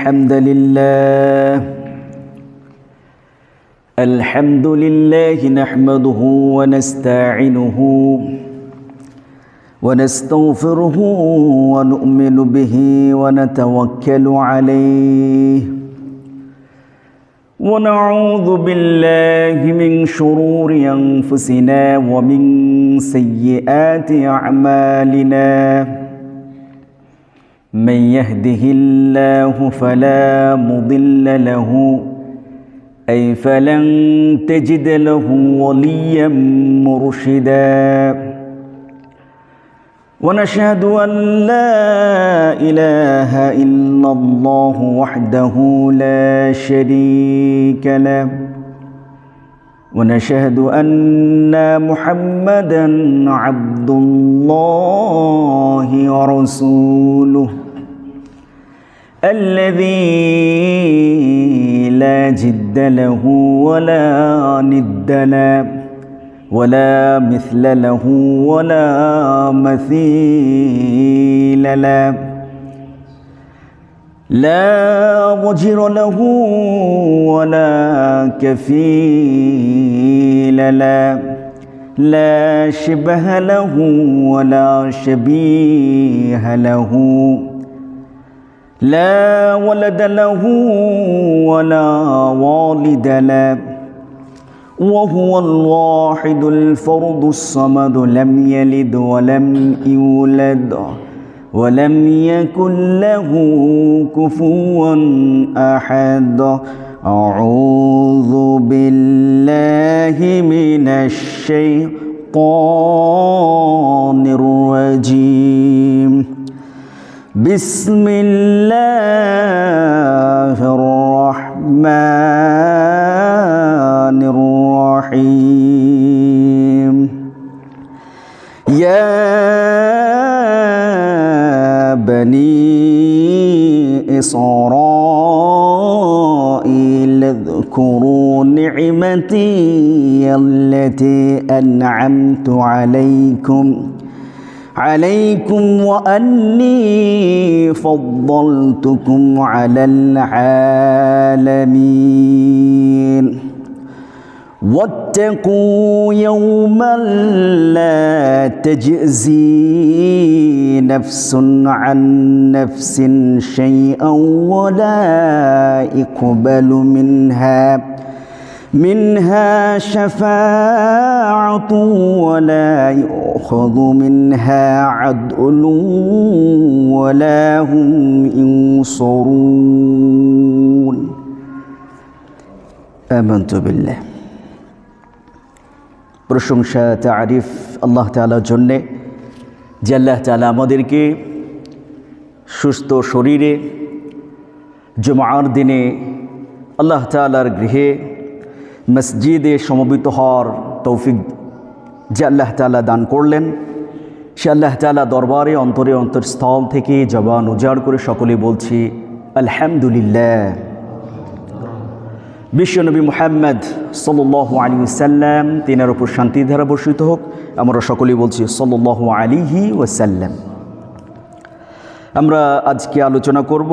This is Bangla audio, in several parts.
الحمد لله نحمده ونستعينه ونستغفره ونؤمن به ونتوكل عليه ونعوذ بالله من شرور أنفسنا ومن سيئات أعمالنا من يهده الله فلا مضل له أي فلن تجد له وليا مرشدا ونشهد أن لا إله إلا الله وحده لا شريك له ونشهد أن محمدا عبد الله ورسوله الذي لا جد له ولا ند له ولا مثل له ولا مثيل له لا وجر له ولا كفيل له لا شبه له ولا شبيه له لا ولد له ولا والد له وهو الواحد الفرد الصمد لم يلد ولم يولد ولم يكن له كفوا أحد أعوذ بالله من الشيطان الرجيم بسم الله الرحمن الرحيم يا بني إسرائيل اذكروا نعمتي التي أنعمت عليكم وأني فضلتكم على العالمين واتقوا يوما لا تجزي نفس عن نفس شيئا ولا يقبل منها شفاعة ولا يؤخذ منها عدل ولا هم ينصرون آمنت بالله প্রশংসা তারিফ আল্লাহ তাআলার জন্যে যে আল্লাহ তাআলা আমাদেরকে সুস্থ শরীরে জুমার দিনে আল্লাহ তাআলার গৃহে মসজিদে সমবেত হওয়ার তৌফিক যে আল্লাহ তাআলা দান করলেন সে আল্লাহ তাআলা দরবারে অন্তরস্থল থেকে জবান উজাড় করে সকলে বলছি আলহামদুলিল্লাহ। বিশ্বনবী মুহাম্মদ সাল্লাল্লাহু আলাইহি ওয়াসাল্লাম তিনার উপর শান্তি ধারা বর্ষিত হোক, আমরা সকলেই বলছি সাল্লাল্লাহু আলাইহি ওয়াসাল্লাম। আমরা আজকে আলোচনা করব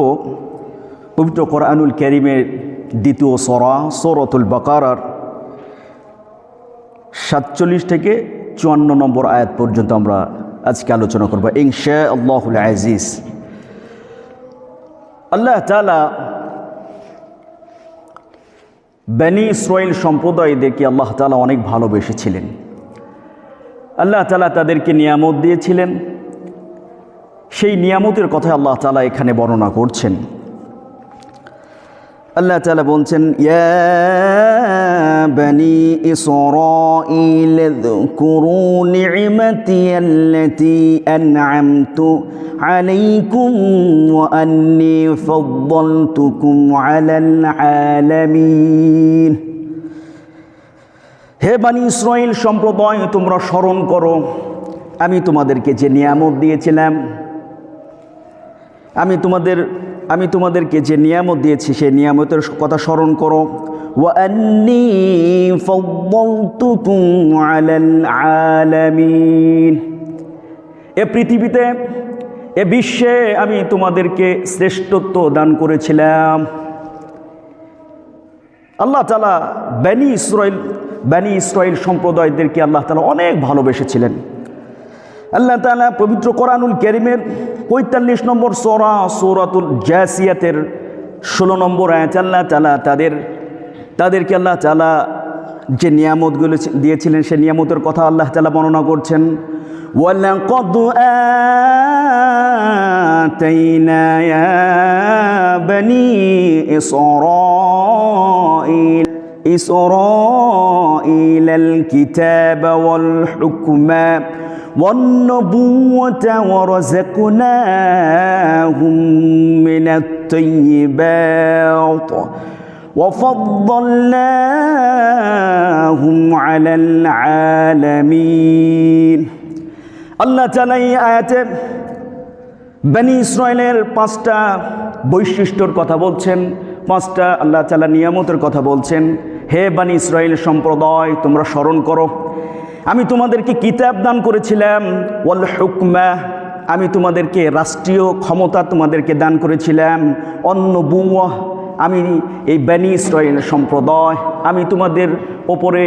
পবিত্র কোরআনুল কারীমের দ্বিতীয় সূরাতুল বাকারার 47 থেকে 54 নম্বর আয়াত পর্যন্ত আমরা আজকে আলোচনা করব ইনশাআল্লাহুল আজিজ। আল্লাহ তাআলা বনি ইসরাইল সম্প্রদায়দেরকে আল্লাহ তাআলা অনেক ভালোবেসেছিলেন। আল্লাহ তাআলা তাদেরকে নিয়ামত দিয়েছিলেন, সেই নিয়ামতের কথা আল্লাহ তাআলা এখানে বর্ণনা করছেন। আল্লাহ তাআলা বলছেন ইয়া বনি ইসরাইল যকুরু নি'মাতি আল্লাতী আন'আমতু আলাইকুম ওয়া আন্নী ফাদ্দালতুকুম আলাল আলামিন। হে বনি ইসরাইল সম্প্রদায়, তোমরা স্মরণ করো আমি তোমাদেরকে যে নিয়ামত দিয়েছিলাম, আমি তোমাদেরকে যে নিয়ামত দিয়েছি সেই নিয়ামতের কথা স্মরণ করো। ওয়া আন্নী ফাদ্দালতুকুম আলাল আলামিন। এ পৃথিবীতে এ বিশ্বে আমি তোমাদেরকে শ্রেষ্ঠত্ব দান করেছিলাম। আল্লাহ তাআলা বনি ইসরাইল সম্প্রদায়দেরকে আল্লাহ তাআলা অনেক ভালোবেসেছিলেন। আল্লাহ তাআলা পবিত্র কোরআনুল কারীমের ৪৫ নম্বর সূরা সূরাতুল জাসিয়াতের ১৬ নম্বর আয়াত আল্লাহ তাআলা তাদেরকে আল্লাহ তাআলা যে নিয়ামতগুলো দিয়েছিলেন সেই নিয়ামতের কথা আল্লাহ তাআলা বর্ণনা করছেন। ওয়ালাকাদ আতাইনা ইয়া বনি ইসরাঈলাল কিতাবা ওয়াল হুকমা والنبوة ورزقناهم من الطيبات وفضلناهم على العالمين। আল্লাহ তাআলা এই আয়াতে বনি ইসরাইলের 5টা বৈশিষ্ট্যর কথা বলছেন, 5টা আল্লাহ তাআলা নিয়ামতের কথা বলছেন। হে বনি ইসরাইল সম্প্রদায়, তোমরা স্মরণ করো, আমি তোমাদেরকে কিতাব দান করেছিলাম, ওয়াল হুকমা, আমি তোমাদেরকে রাষ্ট্রীয় ক্ষমতা তোমাদেরকে দান করেছিলাম, অন্নবুওয়াহ, আমি এই বনি ইসরাইল সম্প্রদায় আমি তোমাদের ওপরে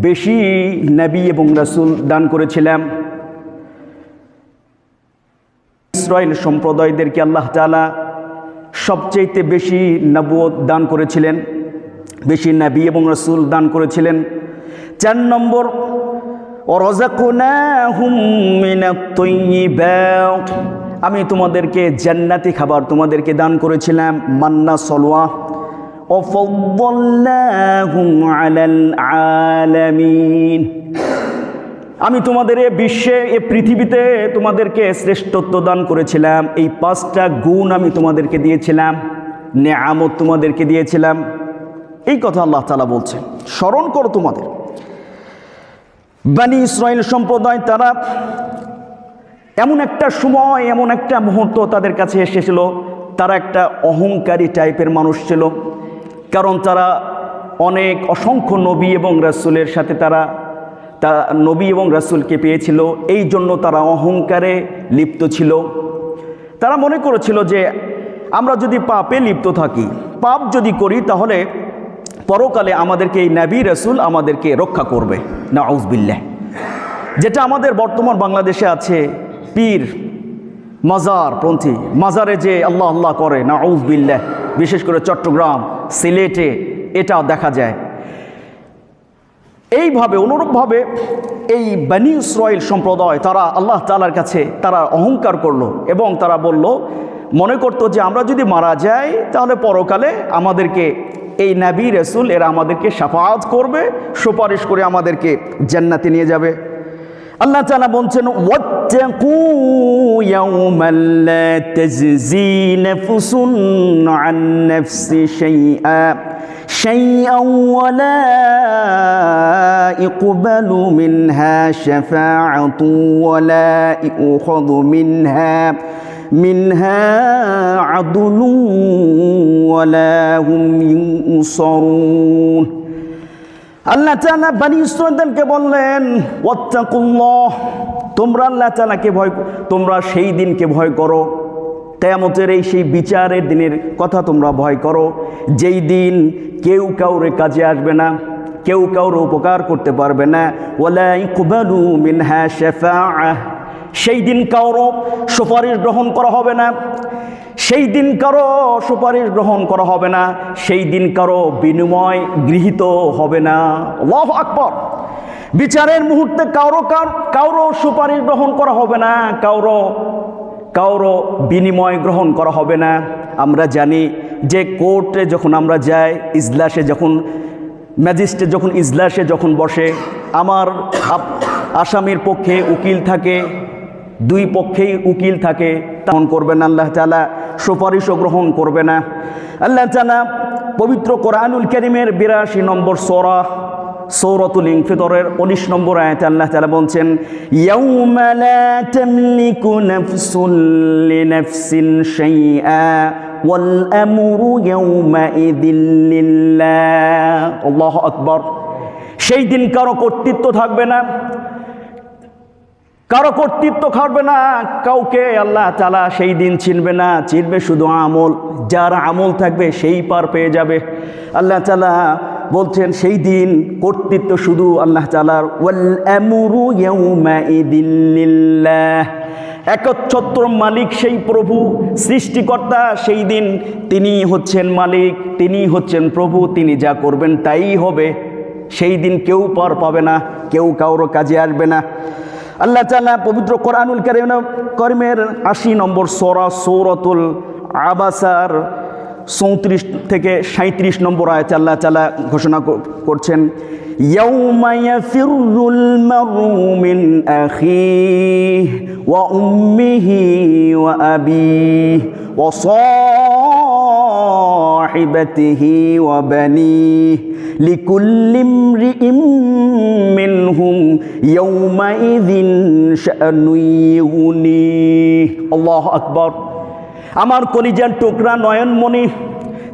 বেশি নবী এবং রাসূল দান করেছিলাম। ইসরাইল সম্প্রদায়দেরকে আল্লাহ তাআলা সবচেয়ে বেশি নবুয়ত দান করেছিলেন, বেশি নবী এবং রাসূল দান করেছিলেন। 4 নম্বর, ওয়ারাযাকনাহুম মিনাত তাইয়্যিবাত, আমি তোমাদেরকে জান্নাতি খাবার তোমাদেরকে দান করেছিলাম, মান্না সলওয়া। ওয়াফাদ্দালনাহুম আলাল আলামিন, আমি তোমাদের এ বিশ্বে এ পৃথিবীতে তোমাদেরকে শ্রেষ্ঠত্ব দান করেছিলাম। এই 5টা গুণ আমি তোমাদেরকে দিয়েছিলাম, নেয়ামত তোমাদেরকে দিয়েছিলাম। এই কথা আল্লাহ তাআলা বলছেন, স্মরণ করো তোমাদের। বনি ইসরাইল সম্প্রদায় তারা এমন একটা সময়, এমন একটা মুহূর্ত তাদের কাছে এসেছিল, তারা একটা অহংকারী টাইপের মানুষ ছিল। কারণ তারা অসংখ্য নবী এবং রাসূলের সাথে তারা নবী এবং রাসূলকে পেয়েছিল, এই জন্য তারা অহংকারে লিপ্ত ছিল। তারা মনে করেছিল যে আমরা যদি পাপে লিপ্ত থাকি, পাপ যদি করি, তাহলে পরকালে আমাদেরকে এই নবী রাসূল আমাদেরকে রক্ষা করবে। নাউযুবিল্লাহ। যেটা আমাদের বর্তমান বাংলাদেশে আছে, পীর মাজারপন্থী, মাজারে যে আল্লাহ আল্লাহ করে, নাউযুবিল্লাহ, বিশেষ করে চট্টগ্রাম, সিলেটে এটা দেখা যায়। এইভাবে অনুরূপভাবে এই বনি ইসরাইল সম্প্রদায় তারা আল্লাহ তাআলার কাছে তারা অহংকার করলো এবং তারা বলল, মনে করতো যে আমরা যদি মারা যাই তাহলে পরকালে আমাদেরকে এই নবী রাসূল এরা আমাদেরকে শাফাআত করবে, সুপারিশ করে আমাদেরকে জান্নাতে নিয়ে যাবে। আল্লাহ তাআলা বলছেন, ওয়াত্তাকু ইয়াওমান লা তাজজি নাফসুন আন নাফসি শাইআন ওয়া লা ইকবালু মিনহা শাফাআতু ওয়া লা ইউখাযু মিনহা আদলু ওয়া লা হুম ইউনসারুন। আল্লাহ তাআলা বনি ইসরাঈলকে বললেন, ওয়াত্তাকুল্লাহ, তোমরা আল্লাহ তাআলাকে তোমরা সেই দিনকে ভয় করো, কিয়ামতের সেই বিচারের দিনের কথা তোমরা ভয় করো, যেই দিন কেউ কাউরে কাজে আসবে না, কেউ কাউর উপকার করতে পারবে না। ওয়ালা ইকবালু মিনহা শাফাআহ, সেই দিন কারো সুপারিশ গ্রহণ করা হবে না, সেই দিন কারো সুপারিশ গ্রহণ করা হবে না, সেই দিন কারো বিনিময় গৃহীত হবে না। আল্লাহু আকবার। বিচারের মুহূর্তে কারো সুপারিশ গ্রহণ করা হবে না, কারো বিনিময় গ্রহণ করা হবে না। আমরা জানি যে কোর্টে যখন আমরা যাই, ইজলাসে যখন ম্যাজিস্ট্রেট যখন ইজলাসে যখন বসে, আমার আসামির পক্ষে উকিল থাকে, দুই পক্ষেই উকিল থাকে, তখন করবে না আল্লাহ তাআলা, সুপারিশও গ্রহণ করবে না। আল্লাহ তাআলা পবিত্র কোরআনুল কারীমের 82 নম্বর সূরাতুল ইনফিতরের 19 নম্বর আয়াতে আল্লাহ তাআলা বলছেন, ইয়াউমা লা তামলিকু নাফসুন লিনাফসিন শাইআ ওয়াল আমরু ইয়াউমা ইযিল লিল্লাহ। আল্লাহু আকবার। সেই দিন কারো কর্তৃত্ব থাকবে না, কারো কর্তৃত্ব খাটবে না, কাউকে আল্লাহ তাআলা সেই দিন চিনবে না, চিনবে শুধু আমল। যার আমল থাকবে সেই পার পেয়ে যাবে। আল্লাহ তাআলা বলছেন সেই দিন কর্তৃত্ব শুধু আল্লাহ তাআলার। ওয়াল আমরু ইয়াউমাইদিন লিল্লাহ, একচ্ছত্র মালিক সেই প্রভু, সৃষ্টিকর্তা। সেই দিন তিনি হচ্ছেন মালিক, তিনি হচ্ছেন প্রভু, তিনি যা করবেন তাই হবে। সেই দিন কেউ পার পাবে না, কেউ কারো কাজে আসবে না। আল্লাহ তাআলা পবিত্র কোরআনুল কারীমের ৮০ নম্বর সূরা সূরাতুল আবাসার ৩৪ থেকে ৩৭ নম্বর আয়াতে আল্লাহ তাআলা ঘোষণা করছেন, ইয়াউমা ইয়াফিরুল মারউ মিন আখিহি ওয়া উম্মিহি ওয়া আবিহি ওয়া সাহিবাতিহি ওয়া বানিহি লিকুল্লি ইমরিইম মিনহুম ইয়াউমাইযিন শাআনুন ইউগনিহি। আল্লাহু আকবার। আমার কলিজার টুকরা নয়নমণি,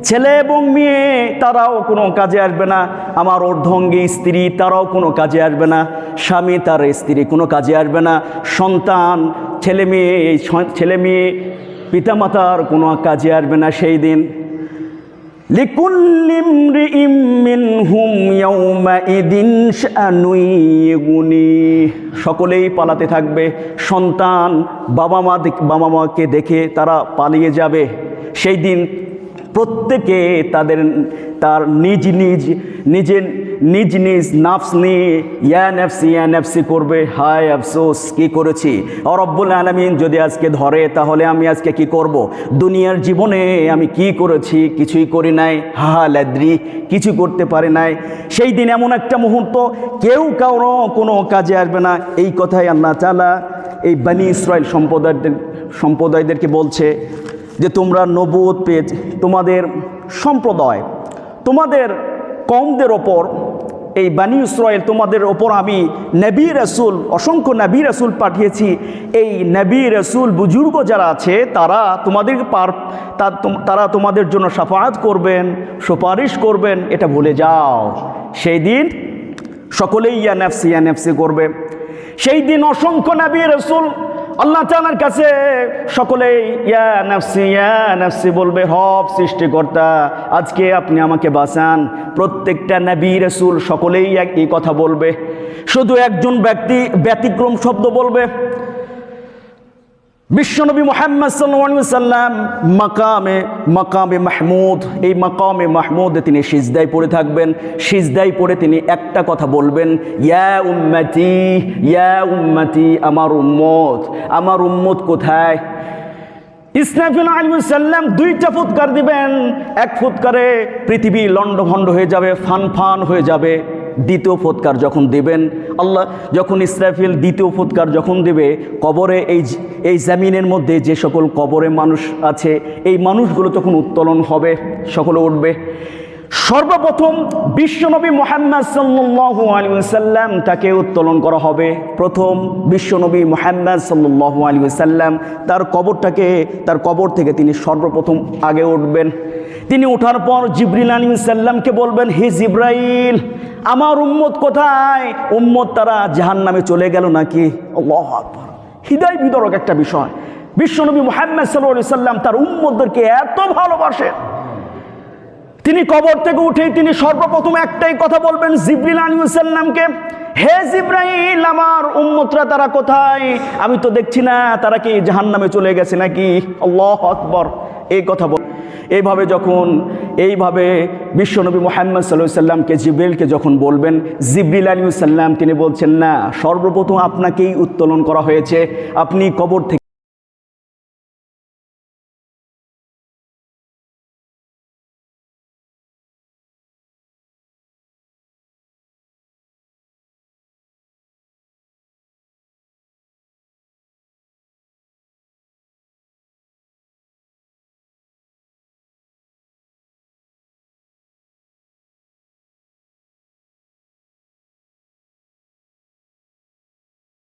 ছেলে এবং মেয়ে তারাও কোনো কাজে আসবে না। আমার অর্ধাঙ্গী স্ত্রী তারাও কোনো কাজে আসবে না। স্বামী তার স্ত্রী কোনো কাজে আসবে না। সন্তান, ছেলে মেয়ে পিতামাতার কোনো কাজে আসবে না সেই দিন। লিকুল্লি ইমরিইম মিনহুম ইয়াউমাইযিন শাআনুন ইউগনিহি, সকলেই পালাতে থাকবে। সন্তান বাবা মাকে দেখে তারা পালিয়ে যাবে। সেই দিন প্রত্যেকে তার নিজ নিজ নাফস নিয়ে ইয়া নাফসি করবে। হায় আফসোস, কি করেছি। রব্বুল আলামিন যদি আজকে ধরে তাহলে আমি আজকে কি করব? দুনিয়ার জীবনে আমি কি করেছি? কিছুই করি নাই। লাদ্রি, কিছু করতে পারি নাই। সেই দিন এমন একটা মুহূর্ত, কেউ কারো কোনো কাজে আসবে না। এই কথাই আল্লাহ তাআলা এই বনি ইসরাইল সম্প্রদায়দেরকে বলছে যে তোমরা নবুয়ত পেয়ে, তোমাদের সম্প্রদায়, তোমাদের কওমদের ওপর, এই বনি ইসরাইল তোমাদের ওপর আমি নবী রাসূল, অসংখ্য নবী রাসূল পাঠিয়েছি। এই নবী রাসূল বুজুর্গ যারা আছে তারা তোমাদের জন্য শাফাআত করবেন, সুপারিশ করবেন। এটা ভুলে যাও। সেই দিন সকলেই ইয়া নাফসি করবে। সেই দিন অসংখ্য নবী রাসূল আল্লাহ তাআলার কাছে সকলেই ইয়া নাফসি বলবে। হব সৃষ্টিকর্তা, আজকে আপনি আমাকে বাঁচান। প্রত্যেকটা নবী রাসূল সকলেই এই কথা বলবে। শুধু একজন ব্যক্তি ব্যতিক্রম শব্দ বলবে। বিশ্বনবী মুহাম্মদ সাল্লাল্লাহু আলাইহি ওয়াসাল্লাম মাকামে মাহমুদ, এই মাকামে মাহমুদে তিনি সিজদায় পড়ে থাকবেন। সিজদায় পড়ে তিনি একটা কথা বলবেন, ইয়া উম্মতি, আমার উম্মত কোথায়? ইসরাফিল আলাইহিস সালাম দুইটা ফুৎকার দিবেন। এক ফুৎকারে পৃথিবী লণ্ডভণ্ড হয়ে যাবে, ফান হয়ে যাবে। দ্বিতীয় ফুৎকার যখন দিবেন, যখন ইসরাফিল দ্বিতীয় ফুৎকার যখন দিবে, কবরে এই জমিনের মধ্যে যে সকল কবরে মানুষ আছে, এই মানুষগুলো তখন উত্তোলন হবে, সকলে উঠবে। সর্বপ্রথম বিশ্বনবী মুহাম্মদ সাল্লাল্লাহু আলাইহি ওয়াসাল্লাম তাকে উত্তোলন করা হবে। প্রথম বিশ্বনবী মুহাম্মদ সাল্লাল্লাহু আলাইহি ওয়াসাল্লাম তার কবর থেকে তিনি সর্বপ্রথম আগে উঠবেন। তিনি ওঠার পর জিবরিল আলাইহিস সালামকে বলবেন, হে জিবরাইল, আমার উম্মত কোথায়? উম্মত তারা জাহান্নামে চলে গেল নাকি? আল্লাহু আকবার। হৃদয় বিদারক একটা বিষয়। বিশ্বনবী মুহাম্মদ সাল্লাল্লাহু আলাইহি ওয়াসাল্লাম তার উম্মতদেরকে এত ভালোবাসেন, তিনি কবর থেকে উঠেই তিনি সর্বপ্রথম একটাই কথা বলবেন জিবরিল আলাইহিস সালামকে, হে জিবরাইল, আমার উম্মতরা তারা কোথায়? আমি তো দেখছি না, তারা কি জাহান্নামে চলে গেছে নাকি? আল্লাহু আকবার। এই কথা এইভাবে বিশ্বনবী মুহাম্মদ সাল্লাল্লাহু আলাইহি ওয়াসাল্লামকে জিবরিলকে যখন বলবেন, জিবরিল আলাইহিস সালাম তিনি বলছেন, না, সর্বপ্রথম আপনাকেই উত্তোলন করা হয়েছে। আপনি কবর থেকে